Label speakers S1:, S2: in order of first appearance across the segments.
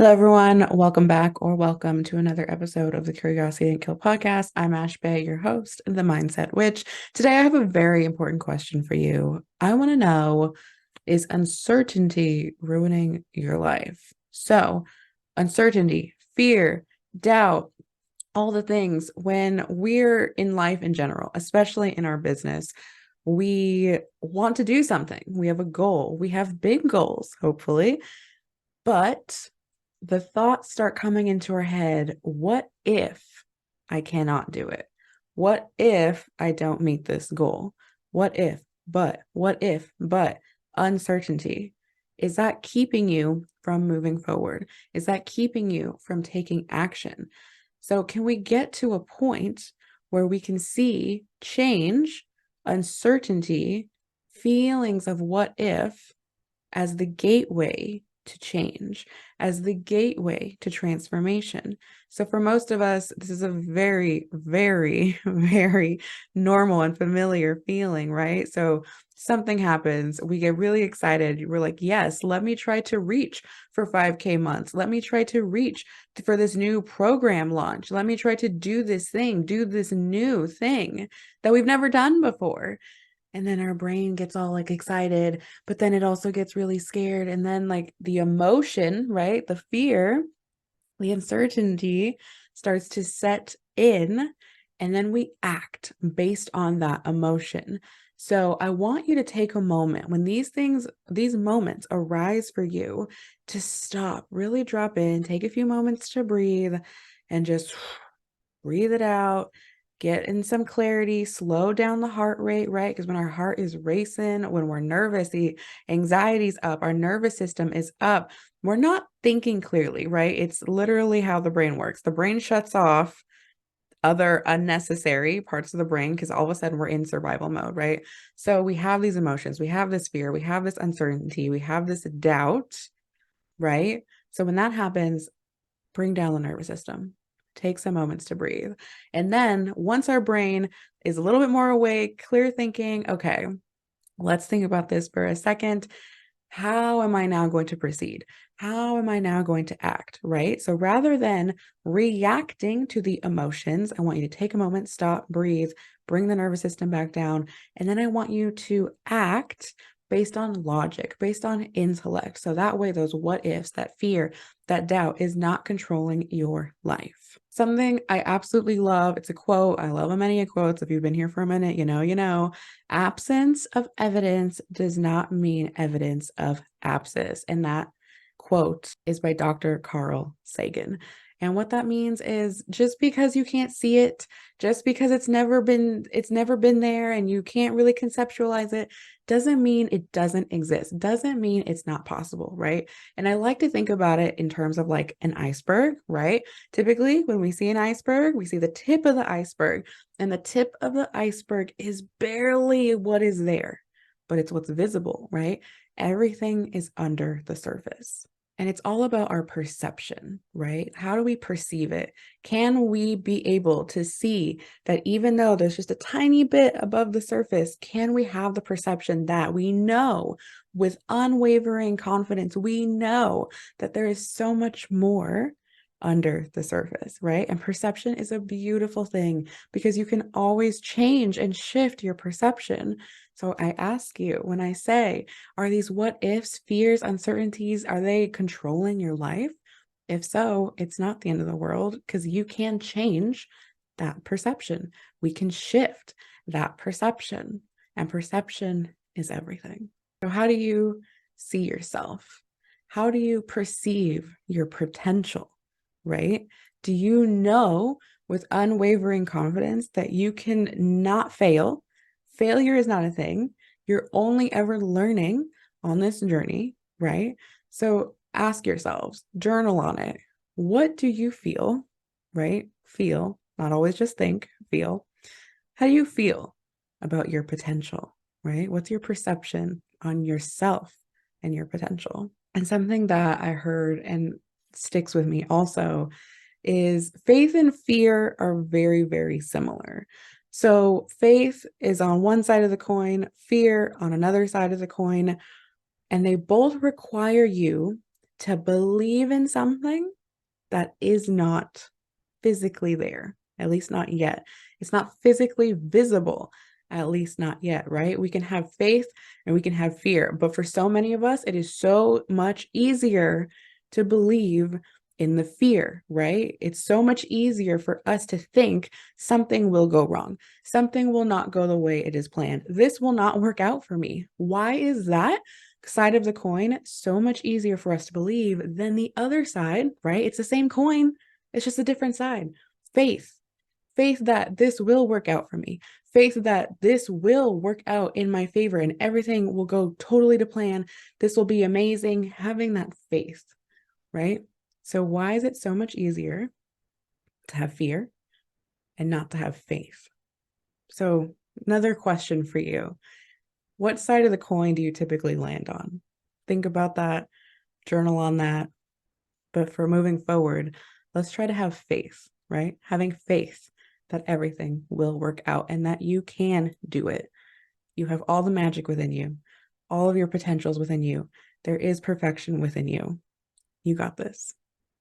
S1: Hello, everyone. Welcome back or welcome to another episode of the Curiosity and Kill podcast. I'm Ash Bay, your host, the Mindset Witch. Today, I have a very important question for you. I want to know, is uncertainty ruining your life? So, uncertainty, fear, doubt, all the things when we're in life in general, especially in our business, we want to do something. We have a goal. We have big goals, hopefully, but the thoughts start coming into our head. What if I cannot do it? What if I don't meet this goal? What if, but uncertainty. Is that keeping you from moving forward? Is that keeping you from taking action? So, can we get to a point where we can see change, uncertainty, feelings of what if as the gateway to change, as the gateway to transformation? So for most of us, this is a very, very, very normal and familiar feeling, right? So something happens, we get really excited. We're like, yes, let me try to reach for 5K months. Let me try to reach for this new program launch. Let me try to do this thing, do this new thing that we've never done before. And then our brain gets all like excited, but then it also gets really scared. And then like the emotion, right? The fear, the uncertainty starts to set in, and then we act based on that emotion. So I want you to take a moment when these moments arise for you, to stop, really drop in, take a few moments to breathe and just breathe it out, get in some clarity, slow down the heart rate, right? Because when our heart is racing, when we're nervous, the anxiety's up, our nervous system is up. We're not thinking clearly, right? It's literally how the brain works. The brain shuts off other unnecessary parts of the brain because all of a sudden we're in survival mode, right? So we have these emotions, we have this fear, we have this uncertainty, we have this doubt, right? So when that happens, bring down the nervous system. Take some moments to breathe. And then once our brain is a little bit more awake, clear thinking, okay, let's think about this for a second. How am I now going to proceed? How am I now going to act? Right? So rather than reacting to the emotions, I want you to take a moment, stop, breathe, bring the nervous system back down. And then I want you to act based on logic, based on intellect. So that way, those what ifs, that fear, that doubt is not controlling your life. Something I absolutely love. It's a quote. I love many quotes. If you've been here for a minute, you know. Absence of evidence does not mean evidence of abscess. And that quote is by Dr. Carl Sagan. And what that means is, just because you can't see it, just because it's never been there and you can't really conceptualize it, doesn't mean it doesn't exist. Doesn't mean it's not possible, right? And I like to think about it in terms of like an iceberg, right? Typically, when we see an iceberg, we see the tip of the iceberg, and the tip of the iceberg is barely what is there, but it's what's visible, right? Everything is under the surface. And it's all about our perception, right? How do we perceive it? Can we be able to see that even though there's just a tiny bit above the surface, can we have the perception that we know with unwavering confidence, we know that there is so much more under the surface, right? And perception is a beautiful thing because you can always change and shift your perception. So I ask you, when I say, are these what ifs, fears, uncertainties, are they controlling your life? If so, it's not the end of the world because you can change that perception. We can shift that perception, and perception is everything. So, how do you see yourself? How do you perceive your potential, right? Do you know with unwavering confidence that you can not fail? Failure is not a thing. You're only ever learning on this journey, right? So ask yourselves, journal on it. What do you feel, right? Feel, not always just think, feel. How do you feel about your potential, right? What's your perception on yourself and your potential? And something that I heard and sticks with me also is faith and fear are very, very similar. So faith is on one side of the coin, fear on another side of the coin, and they both require you to believe in something that is not physically there, at least not yet. It's not physically visible, at least not yet, right? We can have faith and we can have fear, but for so many of us, it is so much easier to believe in the fear, right? It's so much easier for us to think something will go wrong. Something will not go the way it is planned. This will not work out for me. Why is that side of the coin so much easier for us to believe than the other side, right? It's the same coin. It's just a different side. Faith. Faith that this will work out for me. Faith that this will work out in my favor and everything will go totally to plan. This will be amazing. Having that faith, right? So why is it so much easier to have fear and not to have faith? So another question for you. What side of the coin do you typically land on? Think about that, journal on that. But for moving forward, let's try to have faith, right? Having faith that everything will work out and that you can do it. You have all the magic within you, all of your potentials within you. There is perfection within you. You got this.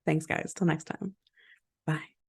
S1: Thanks, guys. Till next time. Bye.